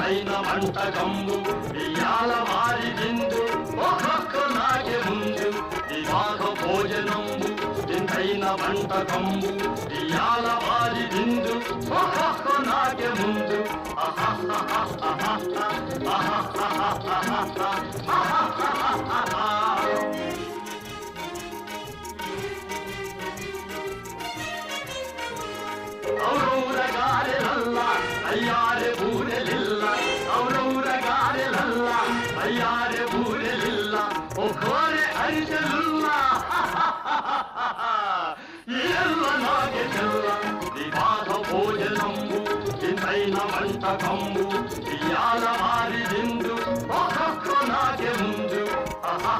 ఇంతైన వంటకంబు ఇయాల వారి విందు ఒక్కొక్క నాకే ముందు వివాహ భోజనంబు ఇంతైన వంటకంబు ఇయాల వారి విందు ఒక్కొక్క నాకే ముందు ఔరౌరగారెలల్ల అయ్యారె బూరెలిల్ల ఔరౌరగారెలల్ల అయ్యారె బూరెలిల్ల ఒక్కోరె అరిసెలుల్ల ఎల్ల నాగే చెల్ల వివాహ భోజనంబు ఇంతైన వంటకంబు ఇయాల వారి విందు ఒక్కొక్క నాగే ముందు ఆహా